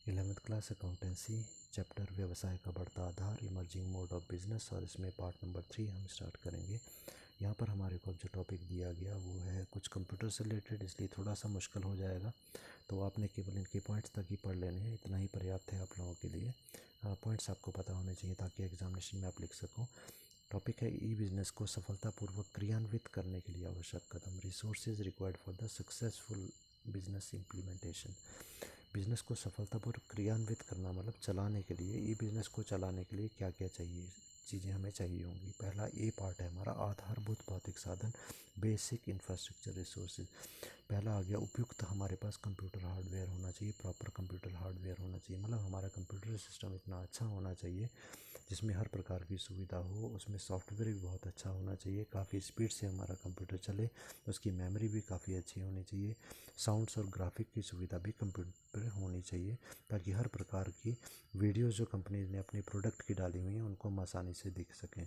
11th class accountancy chapter व्यवसाय का बढ़ता आधार इमर्जिंग मोड ऑफ बिजनेस, और इसमें पार्ट नंबर 3 हम स्टार्ट करेंगे। यहाँ पर हमारे को जो टॉपिक दिया गया वो है कुछ कंप्यूटर से रिलेटेड, इसलिए थोड़ा सा मुश्किल हो जाएगा, तो आपने केवल इनके पॉइंट्स तक ही पढ़ लेने हैं, इतना ही पर्याप्त है आप लोगों के लिए। पॉइंट्स आपको पता होने चाहिए ताकि एग्जामिनेशन में आप लिख सको। टॉपिक है ई बिजनेस को सफलतापूर्वक क्रियान्वित करने के लिए आवश्यक कदम, resources required for the successful business implementation. Business को सफलतापूर्वक क्रियान्वित करना मतलब चलाने के लिए, ई बिजनेस को चलाने के लिए क्या क्या चाहिए चीज़ें हमें चाहिए होंगी। पहला ए पार्ट है हमारा आधारभूत भौतिक साधन, बेसिक इंफ्रास्ट्रक्चर रिसोर्सेज। पहला आ गया उपयुक्त, हमारे पास कंप्यूटर हार्डवेयर होना चाहिए, प्रॉपर कंप्यूटर हार्डवेयर होना चाहिए, मतलब हमारा कंप्यूटर सिस्टम इतना अच्छा होना चाहिए जिसमें हर प्रकार की सुविधा हो, उसमें सॉफ्टवेयर भी बहुत अच्छा होना चाहिए, काफ़ी स्पीड से हमारा कंप्यूटर चले, उसकी मेमोरी भी काफ़ी अच्छी होनी चाहिए, साउंड्स और ग्राफिक की सुविधा भी कंप्यूटर पर होनी चाहिए ताकि हर प्रकार की वीडियोस जो कंपनी ने अपने प्रोडक्ट की डाली हुई हैं उनको हम आसानी से देख सकें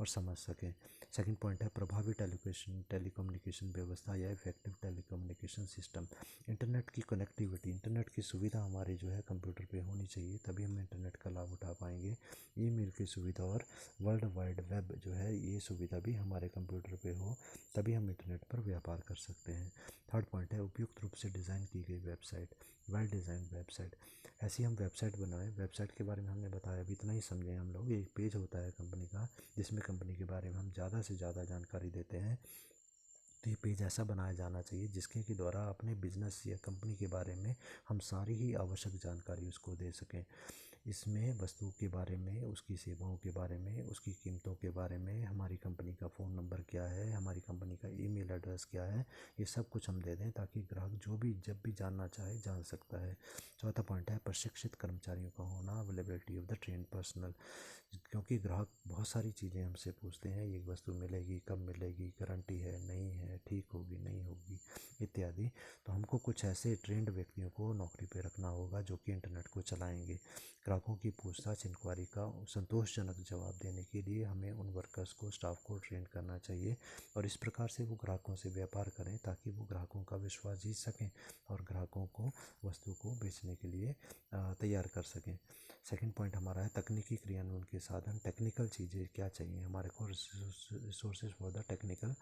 और समझ सकें। सेकंड पॉइंट है प्रभावी टेलीकम्युनिकेशन व्यवस्था या इफेक्टिव टेलीकम्युनिकेशन सिस्टम। इंटरनेट की कनेक्टिविटी, इंटरनेट की सुविधा हमारी जो है कंप्यूटर पे होनी चाहिए, तभी हम इंटरनेट का लाभ उठा पाएंगे। ईमेल की सुविधा और वर्ल्ड वाइड वेब जो है ये सुविधा भी हमारे कंप्यूटर पे हो, तभी हम इंटरनेट पर व्यापार कर सकते हैं। थर्ड पॉइंट है उपयुक्त रूप से डिज़ाइन की गई वेबसाइट, वेल डिज़ाइन वेबसाइट। ऐसी हम वेबसाइट बनाएं, वेबसाइट के बारे में हमने बताया, अभी इतना ही समझें हम लोग। एक पेज होता है कंपनी का जिसमें कंपनी के बारे में हम ज़्यादा से ज़्यादा जानकारी देते हैं, तो ये पेज ऐसा बनाया जाना चाहिए जिसके के द्वारा अपने बिजनेस या कंपनी के बारे में हम सारी ही आवश्यक जानकारी उसको दे सकें। इसमें वस्तु के बारे में, उसकी सेवाओं के बारे में, उसकी कीमतों के बारे में, हमारी कंपनी का फ़ोन नंबर क्या है, हमारी कंपनी का ईमेल एड्रेस क्या है, ये सब कुछ हम दे दें ताकि ग्राहक जो भी जब भी जानना चाहे जान सकता है। चौथा पॉइंट है प्रशिक्षित कर्मचारियों का होना, availability of the train personal. क्योंकि ग्राहक बहुत सारी चीज़ें हमसे पूछते हैं, ये वस्तु मिलेगी, कब मिलेगी, गारंटी है नहीं है, ठीक होगी नहीं होगी इत्यादि, तो हमको कुछ ऐसे ट्रेंड व्यक्तियों को नौकरी पे रखना होगा जो कि इंटरनेट को चलाएंगे। ग्राहकों की पूछताछ इंक्वायरी का संतोषजनक जवाब देने के लिए हमें उन वर्कर्स को, स्टाफ को ट्रेन करना चाहिए और इस प्रकार से वो ग्राहकों से व्यापार करें ताकि वो ग्राहकों का विश्वास जीत सकें और ग्राहकों को वस्तु को बेचने के लिए तैयार कर सकें। सेकंड पॉइंट हमारा है तकनीकी क्रियान्वयन के साधन, टेक्निकल चीज़ें क्या चाहिए हमारे को, resources for the technical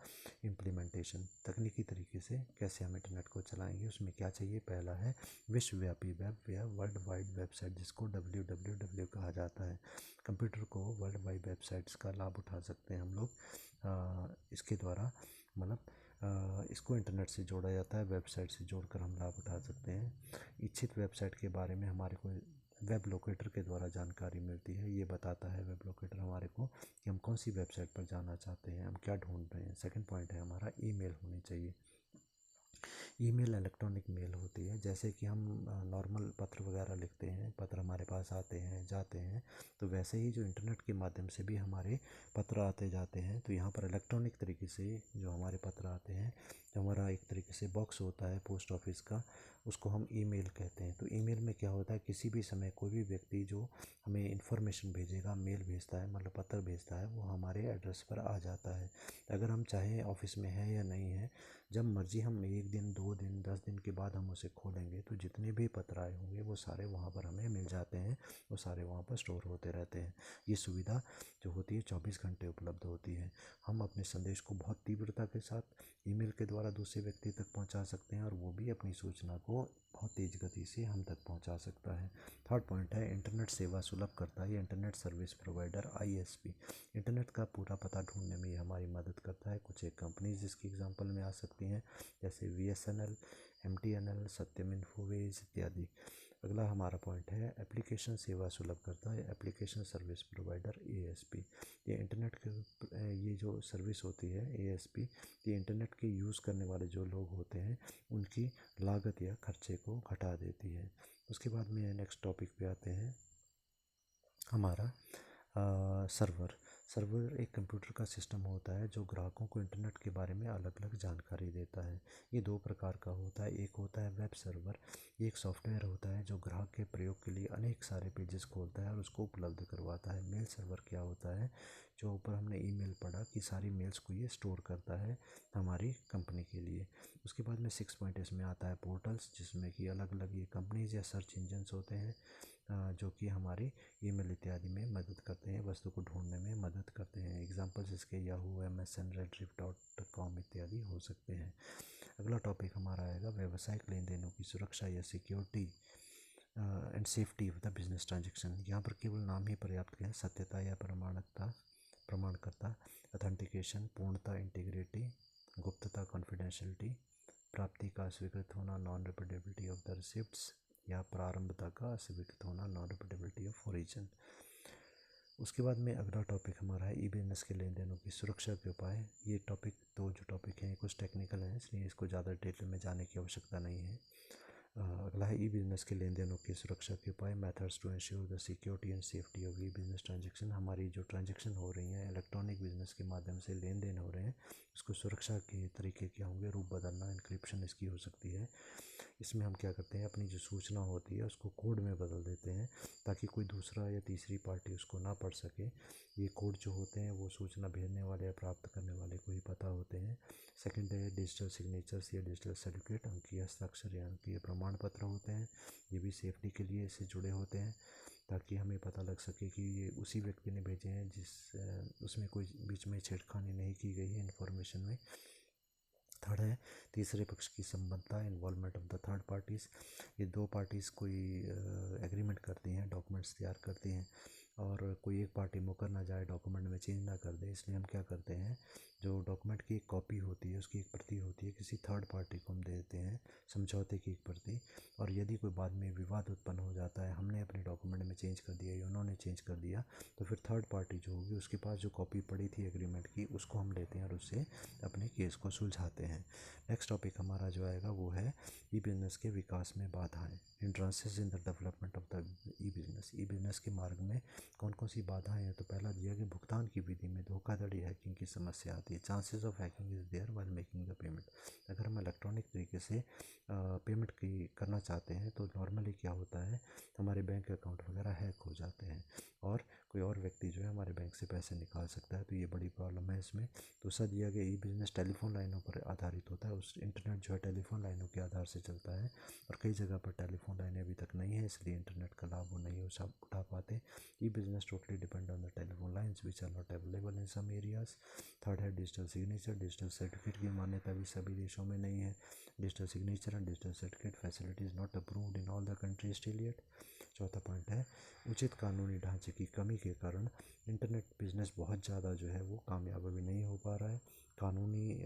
implementation. तकनीकी तरीके से कैसे हम इंटरनेट को चलाएंगे, उसमें क्या चाहिए। पहला है विश्वव्यापी वेब या वर्ल्ड वाइड वेबसाइट, जिसको WWW कहा जाता है। कंप्यूटर को वर्ल्ड वाइड वेबसाइट्स का लाभ उठा सकते हैं हम लोग। इसके द्वारा मतलब इसको इंटरनेट से जोड़ा जाता है, वेबसाइट से जोड़कर हम लाभ उठा सकते हैं। इच्छित वेबसाइट के बारे में हमारे को वेब लोकेटर के द्वारा जानकारी मिलती है, ये बताता है वेब लोकेटर हमारे को कि हम कौन सी वेबसाइट पर जाना चाहते हैं, हम क्या ढूंढ रहे हैं। सेकंड पॉइंट है हमारा ईमेल होनी चाहिए। ईमेल इलेक्ट्रॉनिक मेल होती है, जैसे कि हम नॉर्मल पत्र वगैरह लिखते हैं, पत्र हमारे पास आते हैं जाते हैं, तो वैसे ही जो इंटरनेट के माध्यम से भी हमारे पत्र आते जाते हैं। तो यहाँ पर इलेक्ट्रॉनिक तरीके से जो हमारे पत्र आते हैं, जो हमारा एक तरीके से बॉक्स होता है पोस्ट ऑफिस का, उसको हम ईमेल कहते हैं। तो ईमेल में क्या होता है, किसी भी समय कोई भी व्यक्ति जो हमें इन्फॉर्मेशन भेजेगा, मेल भेजता है मतलब पत्र भेजता है, वो हमारे एड्रेस पर आ जाता है। अगर हम चाहें ऑफिस में है या नहीं है, जब मर्जी हम 1 दिन 2 दिन 10 दिन के बाद हम उसे खोलेंगे तो जितने भी पत्र आए होंगे वो सारे वहाँ पर हमें मिल जाते हैं, वो सारे वहाँ पर स्टोर होते रहते हैं। ये सुविधा जो होती है 24 घंटे उपलब्ध होती है। हम अपने संदेश को बहुत तीव्रता के साथ ईमेल के द्वारा दूसरे व्यक्ति तक पहुँचा सकते हैं और वो भी अपनी सूचना को बहुत तेज़ गति से हम तक पहुँचा सकता है। थर्ड पॉइंट है इंटरनेट सेवा सुलभ करता है, internet service provider ISP। Internet का पूरा पता ढूंढने में ये हमारी मदद करता है। कुछ एक कंपनीज जिसकी एग्जांपल में आ सकती हैं, जैसे VSNL, MTNL, सत्यम इन्फोवेज इत्यादि। अगला हमारा पॉइंट है एप्लीकेशन सेवा सुलभ करता है, एप्लीकेशन सर्विस प्रोवाइडर ASP। ये इंटरनेट के ये जो सर्विस होती है ASP, ये इंटरनेट के यूज़ करने वाले जो लोग होते हैं उनकी लागत या खर्चे को घटा देती है। उसके बाद में नेक्स्ट टॉपिक पे आते हैं हमारा सर्वर। सर्वर एक कंप्यूटर का सिस्टम होता है जो ग्राहकों को इंटरनेट के बारे में अलग अलग जानकारी देता है। ये दो प्रकार का होता है। एक होता है वेब सर्वर, ये एक सॉफ्टवेयर होता है जो ग्राहक के प्रयोग के लिए अनेक सारे पेजेस खोलता है और उसको उपलब्ध करवाता है। मेल सर्वर क्या होता है, जो ऊपर हमने ईमेल पढ़ा कि सारी मेल्स को ये स्टोर करता है हमारी कंपनी के लिए। उसके बाद में 6 पॉइंट इसमें आता है पोर्टल्स, जिसमें कि अलग अलग ये कंपनीज या सर्च इंजन्स होते हैं जो कि हमारी ईमेल इत्यादि में मदद करते हैं, वस्तु को ढूंढने में मदद करते हैं। एग्जांपल्स इसके याहू, MSN, retrieve.com इत्यादि हो सकते हैं। अगला टॉपिक हमारा आएगा व्यावसायिक लेन देनों की सुरक्षा या security and safety of the business transaction. यहाँ पर केवल नाम ही पर्याप्त है। सत्यता या प्रमाणकता, ऑथेंटिकेशन, पूर्णता, इंटीग्रिटी, गुप्तता, कॉन्फिडेंशियलिटी, प्राप्ति का अस्वीकृत होना, non repeatability of the receipts, या प्रारंभता का अस्वीकृत होना, नॉन रिपीटेबिलिटी ऑफ ओरिजिन। उसके बाद में अगला टॉपिक हमारा है ई बिजनेस के लेन देनों की सुरक्षा के उपाय। ये टॉपिक, दो जो टॉपिक हैं कुछ टेक्निकल हैं, इसलिए इसको ज़्यादा डिटेल में जाने की आवश्यकता नहीं है। अगला है ई बिजनेस के लेन देनों की सुरक्षा के उपाय, methods to ensure the security and safety of e business transaction. हमारी जो ट्रांजेक्शन हो रही हैं इलेक्ट्रॉनिक बिजनेस के माध्यम से लेन देन हो रहे हैं, उसको सुरक्षा के तरीके क्या होंगे, रूप बदलना, इंक्रिप्शन इसकी हो सकती है। इसमें हम क्या करते हैं, अपनी जो सूचना होती है उसको कोड में बदल देते हैं ताकि कोई दूसरा या तीसरी पार्टी उसको ना पढ़ सके। ये कोड जो होते हैं वो सूचना भेजने वाले या प्राप्त करने वाले को ही पता होते हैं। सेकंड है डिजिटल सिग्नेचर्स या डिजिटल सर्टिफिकेट, अंकीय हस्ताक्षर या अंकीय प्रमाण पत्र होते हैं। ये भी सेफ्टी के लिए इससे जुड़े होते हैं ताकि हमें पता लग सके कि ये उसी व्यक्ति ने भेजे हैं, उसमें कोई बीच में छेड़खानी नहीं की गई है इन्फॉर्मेशन में। थर्ड है तीसरे पक्ष की संबद्धता, involvement of the third parties. ये दो पार्टीज़ कोई एग्रीमेंट करती हैं, डॉक्यूमेंट्स तैयार करती हैं, और कोई एक पार्टी मुकर ना जाए, डॉक्यूमेंट में चेंज ना कर दे, इसलिए हम क्या करते हैं, जो डॉक्यूमेंट की एक कॉपी होती है, उसकी एक प्रति होती है, किसी थर्ड पार्टी को हम दे देते हैं, समझौते की एक प्रति। और यदि कोई बाद में विवाद उत्पन्न हो जाता है, हमने अपने डॉक्यूमेंट में चेंज कर दिया या उन्होंने चेंज कर दिया, तो फिर थर्ड पार्टी जो होगी उसके पास जो कॉपी पड़ी थी एग्रीमेंट की, उसको हम लेते हैं और उससे अपने केस को सुलझाते हैं। नेक्स्ट टॉपिक हमारा जो आएगा वो है ई बिजनेस के विकास में बाधाएं, hindrances in the development of the E business. E business के मार्ग में कौन कौन सी बाधाएं हैं, तो पहला दिया कि भुगतान की विधि में धोखाधड़ी, हैकिंग की समस्या आती है। Chances of hacking is there while making the payment. अगर हम इलेक्ट्रॉनिक तरीके से पेमेंट की करना चाहते हैं तो नॉर्मली क्या होता है, हमारे बैंक अकाउंट वगैरह हैक हो जाते हैं और कोई और व्यक्ति जो है हमारे बैंक से पैसे निकाल सकता है, तो ये बड़ी प्रॉब्लम है इसमें। दूसरा दिया गया ई बिजनेस टेलीफोन लाइनों पर आधारित होता है। उस इंटरनेट जो है टेलीफोन लाइनों के आधार से चलता है और कई जगह पर टेलीफोन लाइनें अभी तक नहीं है, इसलिए इंटरनेट का लाभ वो नहीं उठा पाते। E business totally depend on the telephone lines which are not available in some areas. Third है डिजिटल सिग्नेचर, डिजिटल सर्टिफिकेट की मान्यता भी सभी देशों में नहीं है। Digital signature and digital certificate facility is not approved in all the country still yet. चौथा पॉइंट है उचित कानूनी ढांचे की कमी के कारण इंटरनेट बिजनेस बहुत ज़्यादा जो है वो कामयाब अभी नहीं हो पा रहा है। कानूनी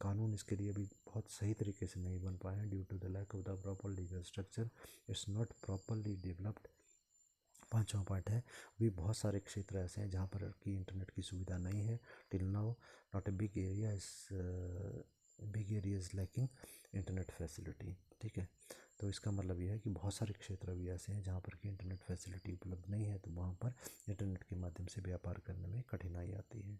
कानून इसके लिए अभी बहुत सही तरीके से नहीं बन पाए हैं due to the lack of the proper legal structure, it's not properly developed. पांचवा पॉइंट है अभी बहुत सारे क्षेत्र ऐसे हैं जहाँ पर की इंटरनेट की सुविधा नहीं है। Till now not a big area is lacking internet facility. ठीक है, तो इसका मतलब यह है कि बहुत सारे क्षेत्र भी ऐसे हैं जहाँ पर कि इंटरनेट फैसिलिटी उपलब्ध नहीं है, तो वहाँ पर इंटरनेट के माध्यम से व्यापार करने में कठिनाई आती है।